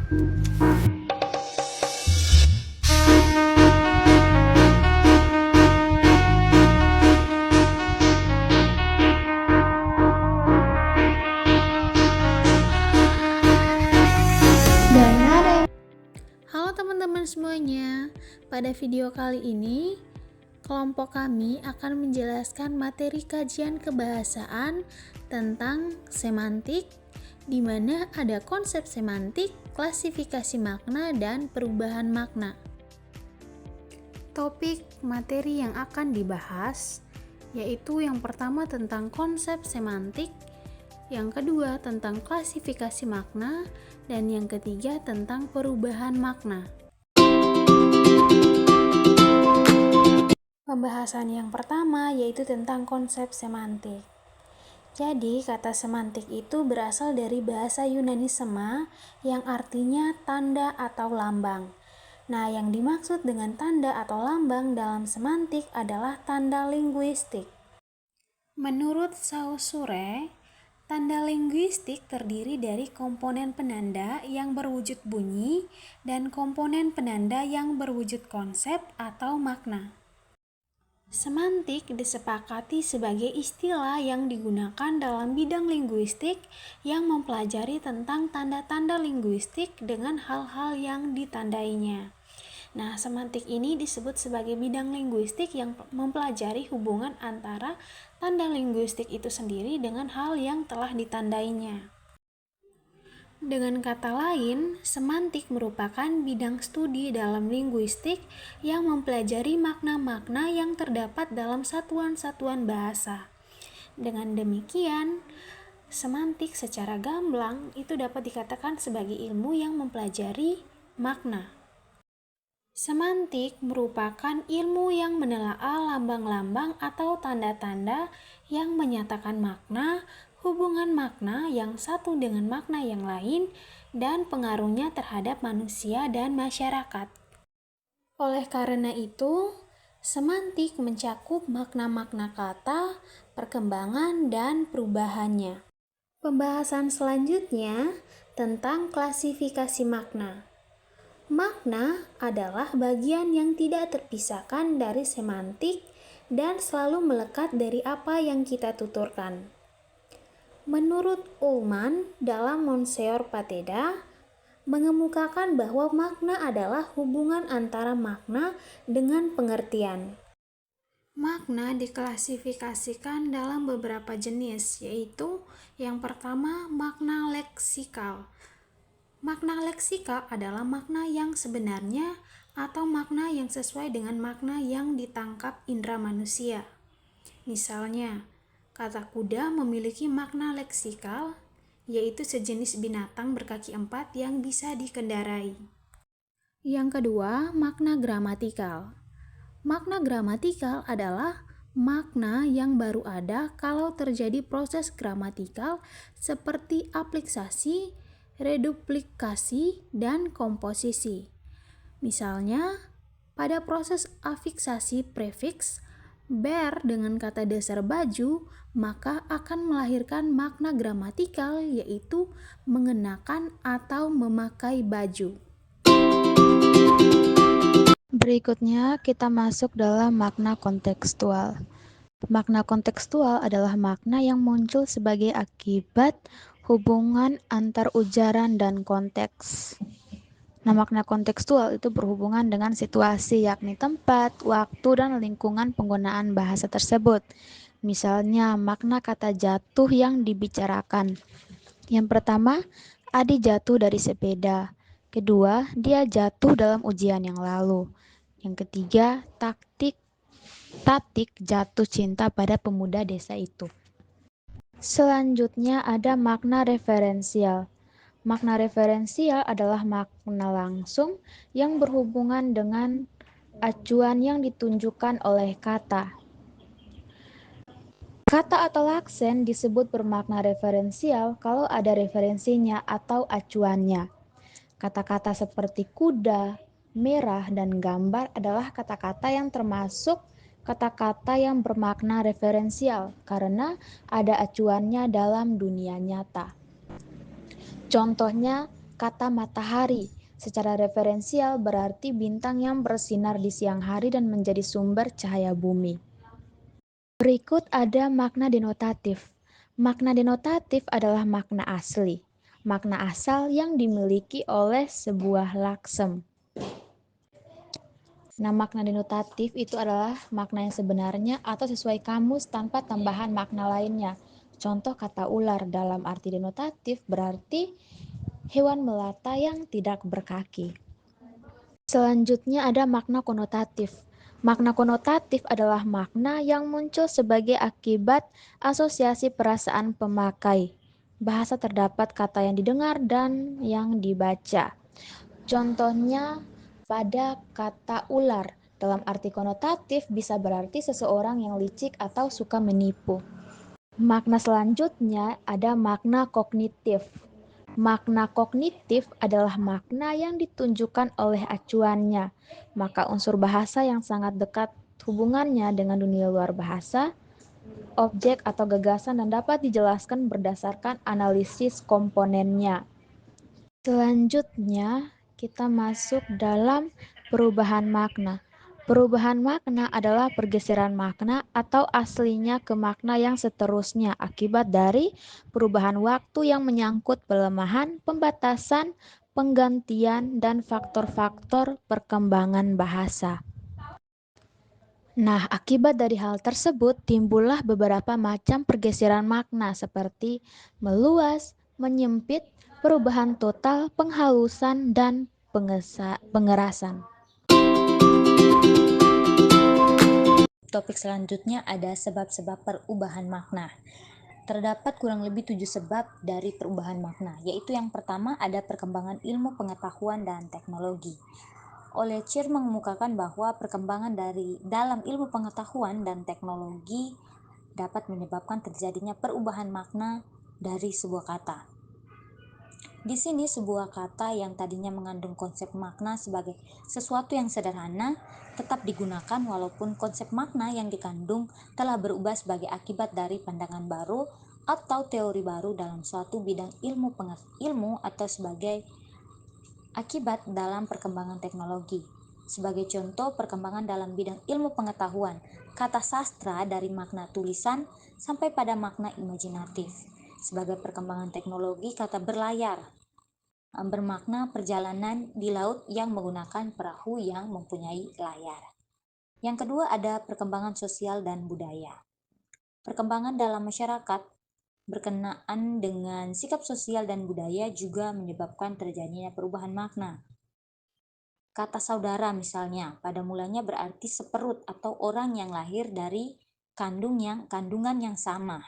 Halo teman-teman semuanya, pada video kali ini kelompok kami akan menjelaskan materi kajian kebahasaan tentang semantik, di mana ada konsep semantik, klasifikasi makna, dan perubahan makna. Topik materi yang akan dibahas yaitu yang pertama tentang konsep semantik, yang kedua tentang klasifikasi makna, dan yang ketiga tentang perubahan makna. Pembahasan yang pertama yaitu tentang konsep semantik. Jadi, kata semantik itu berasal dari bahasa Yunani sema yang artinya tanda atau lambang. Nah, yang dimaksud dengan tanda atau lambang dalam semantik adalah tanda linguistik. Menurut Saussure, tanda linguistik terdiri dari komponen penanda yang berwujud bunyi dan komponen penanda yang berwujud konsep atau makna. Semantik disepakati sebagai istilah yang digunakan dalam bidang linguistik yang mempelajari tentang tanda-tanda linguistik dengan hal-hal yang ditandainya. Nah, semantik ini disebut sebagai bidang linguistik yang mempelajari hubungan antara tanda linguistik itu sendiri dengan hal yang telah ditandainya. Dengan kata lain, semantik merupakan bidang studi dalam linguistik yang mempelajari makna-makna yang terdapat dalam satuan-satuan bahasa. Dengan demikian, semantik secara gamblang itu dapat dikatakan sebagai ilmu yang mempelajari makna. Semantik merupakan ilmu yang menelaah lambang-lambang atau tanda-tanda yang menyatakan makna, hubungan makna yang satu dengan makna yang lain, dan pengaruhnya terhadap manusia dan masyarakat. Oleh karena itu, semantik mencakup makna-makna kata, perkembangan, dan perubahannya. Pembahasan selanjutnya tentang klasifikasi makna. Makna adalah bagian yang tidak terpisahkan dari semantik dan selalu melekat dari apa yang kita tuturkan. Menurut Ullmann dalam Monsieur Pateda, mengemukakan bahwa makna adalah hubungan antara makna dengan pengertian. Makna diklasifikasikan dalam beberapa jenis, yaitu yang pertama makna leksikal. Makna leksikal adalah makna yang sebenarnya atau makna yang sesuai dengan makna yang ditangkap indera manusia. Misalnya, kata kuda memiliki makna leksikal, yaitu sejenis binatang berkaki 4 yang bisa dikendarai. Yang kedua, makna gramatikal. Makna gramatikal adalah makna yang baru ada kalau terjadi proses gramatikal seperti aplikasi, reduplikasi, dan komposisi. Misalnya, pada proses afiksasi prefiks, ber dengan kata dasar baju, maka akan melahirkan makna gramatikal yaitu mengenakan atau memakai baju. Berikutnya kita masuk dalam makna kontekstual. Makna kontekstual adalah makna yang muncul sebagai akibat hubungan antar ujaran dan konteks. Nah, makna kontekstual itu berhubungan dengan situasi, yakni tempat, waktu, dan lingkungan penggunaan bahasa tersebut. Misalnya, makna kata jatuh yang dibicarakan. Yang pertama, Adi jatuh dari sepeda. Kedua, dia jatuh dalam ujian yang lalu. Yang ketiga, Tatik jatuh cinta pada pemuda desa itu. Selanjutnya ada makna referensial. Makna referensial adalah makna langsung yang berhubungan dengan acuan yang ditunjukkan oleh kata. Kata atau aksen disebut bermakna referensial kalau ada referensinya atau acuannya. Kata-kata seperti kuda, merah, dan gambar adalah kata-kata yang termasuk kata-kata yang bermakna referensial karena ada acuannya dalam dunia nyata. Contohnya, kata matahari. Secara referensial berarti bintang yang bersinar di siang hari dan menjadi sumber cahaya bumi. Berikut ada makna denotatif. Makna denotatif adalah makna asli, makna asal yang dimiliki oleh sebuah laksem. Nah, makna denotatif itu adalah makna yang sebenarnya atau sesuai kamus tanpa tambahan makna lainnya. Contoh kata ular dalam arti denotatif berarti hewan melata yang tidak berkaki. Selanjutnya ada makna konotatif. Makna konotatif adalah makna yang muncul sebagai akibat asosiasi perasaan pemakai. Bahasa terdapat kata yang didengar dan yang dibaca. Contohnya pada kata ular, dalam arti konotatif bisa berarti seseorang yang licik atau suka menipu. Makna selanjutnya ada makna kognitif. Makna kognitif adalah makna yang ditunjukkan oleh acuannya. Maka unsur bahasa yang sangat dekat hubungannya dengan dunia luar bahasa, objek atau gagasan dan dapat dijelaskan berdasarkan analisis komponennya. Selanjutnya, kita masuk dalam perubahan makna. Perubahan makna adalah pergeseran makna atau aslinya ke makna yang seterusnya akibat dari perubahan waktu yang menyangkut pelemahan, pembatasan, penggantian, dan faktor-faktor perkembangan bahasa. Nah, akibat dari hal tersebut timbullah beberapa macam pergeseran makna seperti meluas, menyempit, perubahan total, penghalusan, dan pengerasan. Topik selanjutnya ada sebab-sebab perubahan makna. Terdapat kurang lebih 7 sebab dari perubahan makna, yaitu yang pertama ada perkembangan ilmu pengetahuan dan teknologi. Olesher mengemukakan bahwa perkembangan dalam ilmu pengetahuan dan teknologi dapat menyebabkan terjadinya perubahan makna dari sebuah kata. Di sini sebuah kata yang tadinya mengandung konsep makna sebagai sesuatu yang sederhana tetap digunakan walaupun konsep makna yang dikandung telah berubah sebagai akibat dari pandangan baru atau teori baru dalam suatu bidang ilmu atau sebagai akibat dalam perkembangan teknologi. Sebagai contoh perkembangan dalam bidang ilmu pengetahuan, kata sastra dari makna tulisan sampai pada makna imajinatif. Sebagai perkembangan teknologi, kata berlayar bermakna perjalanan di laut yang menggunakan perahu yang mempunyai layar. Yang kedua ada perkembangan sosial dan budaya. Perkembangan dalam masyarakat berkenaan dengan sikap sosial dan budaya juga menyebabkan terjadinya perubahan makna. Kata saudara misalnya, pada mulanya berarti seperut atau orang yang lahir dari kandungan yang sama.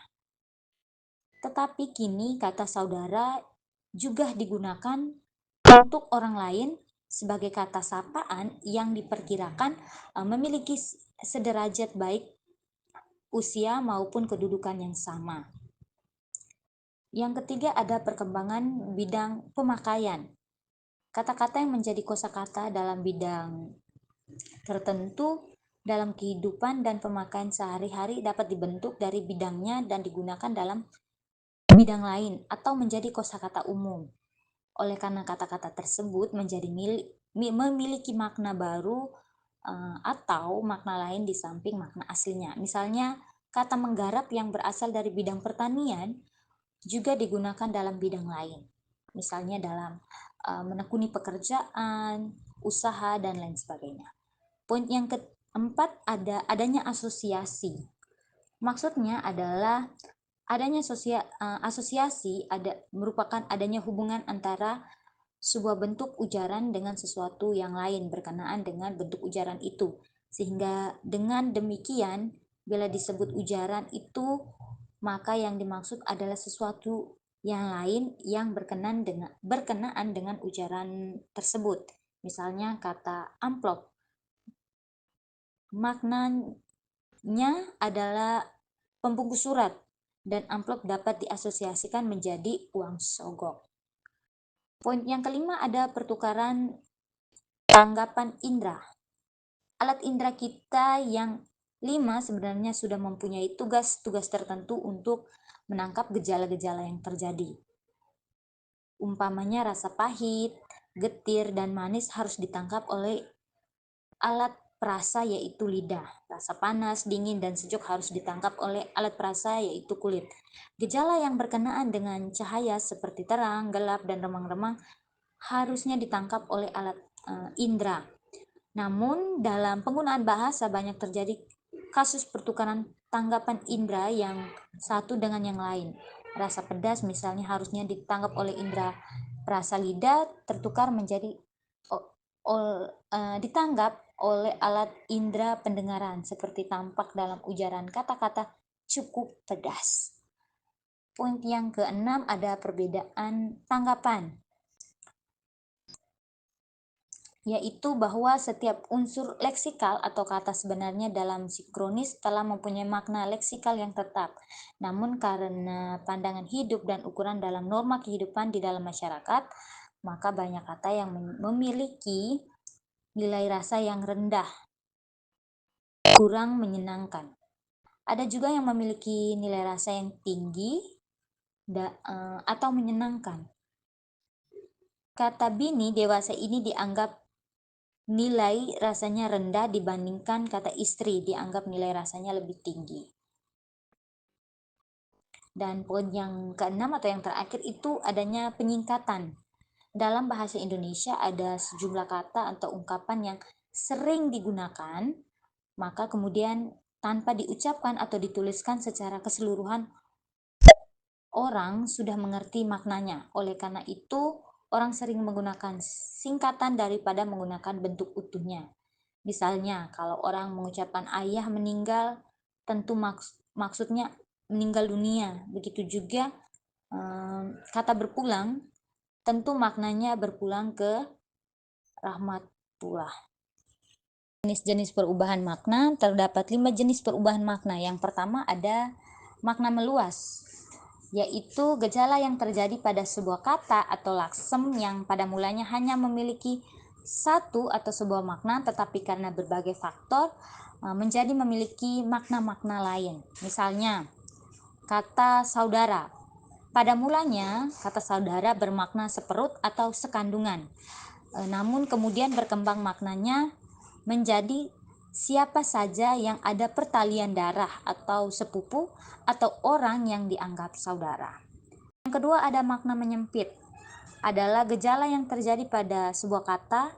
Tetapi kini kata saudara juga digunakan untuk orang lain sebagai kata sapaan yang diperkirakan memiliki sederajat baik usia maupun kedudukan yang sama. Yang ketiga ada perkembangan bidang pemakaian. Kata-kata yang menjadi kosakata dalam bidang tertentu dalam kehidupan dan pemakaian sehari-hari dapat dibentuk dari bidangnya dan digunakan dalam bidang lain atau menjadi kosakata umum. Oleh karena kata-kata tersebut memiliki makna baru atau makna lain di samping makna aslinya. Misalnya kata menggarap yang berasal dari bidang pertanian juga digunakan dalam bidang lain, misalnya dalam menekuni pekerjaan, usaha, dan lain sebagainya. Poin yang keempat adanya asosiasi. Maksudnya adalah adanya asosiasi merupakan adanya hubungan antara sebuah bentuk ujaran dengan sesuatu yang lain berkenaan dengan bentuk ujaran itu, sehingga dengan demikian bila disebut ujaran itu maka yang dimaksud adalah sesuatu yang lain yang berkenaan dengan ujaran tersebut. Misalnya kata amplop, maknanya adalah pembungkus surat dan amplop dapat diasosiasikan menjadi uang sogok. Poin yang kelima ada pertukaran tanggapan indera. Alat indera kita yang 5 sebenarnya sudah mempunyai tugas-tugas tertentu untuk menangkap gejala-gejala yang terjadi. Umpamanya rasa pahit, getir, dan manis harus ditangkap oleh alat perasa yaitu lidah. Rasa panas, dingin, dan sejuk harus ditangkap oleh alat perasa yaitu kulit. Gejala yang berkenaan dengan cahaya seperti terang, gelap, dan remang-remang harusnya ditangkap oleh alat indera. Namun dalam penggunaan bahasa banyak terjadi kasus pertukaran tanggapan indera yang satu dengan yang lain. Rasa pedas misalnya harusnya ditangkap oleh indera perasa lidah, tertukar menjadi ditanggap oleh alat indera pendengaran seperti tampak dalam ujaran kata-kata cukup pedas. Poin yang keenam ada perbedaan tanggapan, yaitu bahwa setiap unsur leksikal atau kata sebenarnya dalam sinkronis telah mempunyai makna leksikal yang tetap. Namun karena pandangan hidup dan ukuran dalam norma kehidupan di dalam masyarakat, maka banyak kata yang memiliki nilai rasa yang rendah, kurang menyenangkan. Ada juga yang memiliki nilai rasa yang tinggi atau menyenangkan. Kata bini dewasa ini dianggap nilai rasanya rendah dibandingkan kata istri dianggap nilai rasanya lebih tinggi. Dan poin yang keenam atau yang terakhir itu adanya penyingkatan. Dalam bahasa Indonesia ada sejumlah kata atau ungkapan yang sering digunakan, maka kemudian tanpa diucapkan atau dituliskan secara keseluruhan, orang sudah mengerti maknanya. Oleh karena itu, orang sering menggunakan singkatan daripada menggunakan bentuk utuhnya. Misalnya, kalau orang mengucapkan ayah meninggal, tentu maksudnya meninggal dunia. Begitu juga kata berpulang, tentu maknanya berpulang ke rahmatullah. Jenis-jenis perubahan makna, terdapat 5 jenis perubahan makna. Yang pertama ada makna meluas, yaitu gejala yang terjadi pada sebuah kata atau laksem yang pada mulanya hanya memiliki satu atau sebuah makna, tetapi karena berbagai faktor menjadi memiliki makna-makna lain. Misalnya, kata saudara. Pada mulanya, kata saudara bermakna seperut atau sekandungan. Namun kemudian berkembang maknanya menjadi siapa saja yang ada pertalian darah atau sepupu atau orang yang dianggap saudara. Yang kedua ada makna menyempit. Adalah gejala yang terjadi pada sebuah kata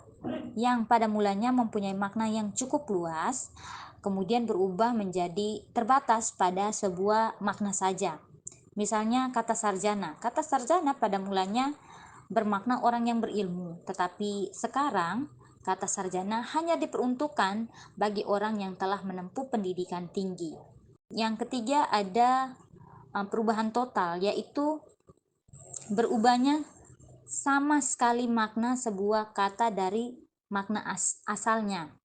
yang pada mulanya mempunyai makna yang cukup luas, kemudian berubah menjadi terbatas pada sebuah makna saja. Misalnya kata sarjana. Kata sarjana pada mulanya bermakna orang yang berilmu, tetapi sekarang kata sarjana hanya diperuntukkan bagi orang yang telah menempuh pendidikan tinggi. Yang ketiga ada perubahan total, yaitu berubahnya sama sekali makna sebuah kata dari makna asalnya.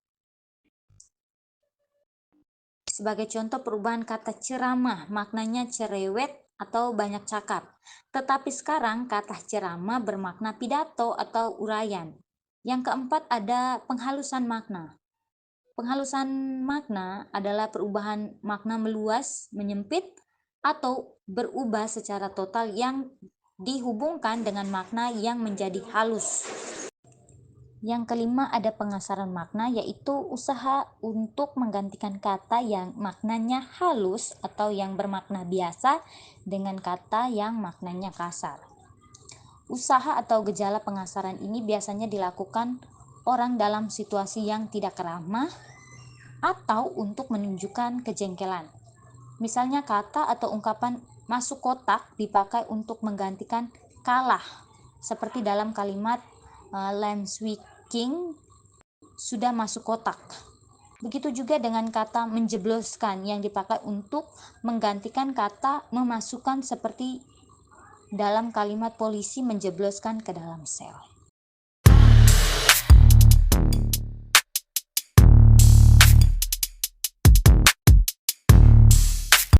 Sebagai contoh perubahan kata ceramah, maknanya cerewet atau banyak cakap. Tetapi sekarang kata ceramah bermakna pidato atau uraian. Yang keempat ada penghalusan makna. Penghalusan makna adalah perubahan makna meluas, menyempit, atau berubah secara total yang dihubungkan dengan makna yang menjadi halus. Yang kelima ada pengasaran makna, yaitu usaha untuk menggantikan kata yang maknanya halus atau yang bermakna biasa dengan kata yang maknanya kasar. Usaha atau gejala pengasaran ini biasanya dilakukan orang dalam situasi yang tidak ramah atau untuk menunjukkan kejengkelan. Misalnya kata atau ungkapan masuk kotak dipakai untuk menggantikan kalah, seperti dalam kalimat King sudah masuk kotak. Begitu juga dengan kata menjebloskan yang dipakai untuk menggantikan kata memasukkan, seperti dalam kalimat polisi menjebloskan ke dalam sel.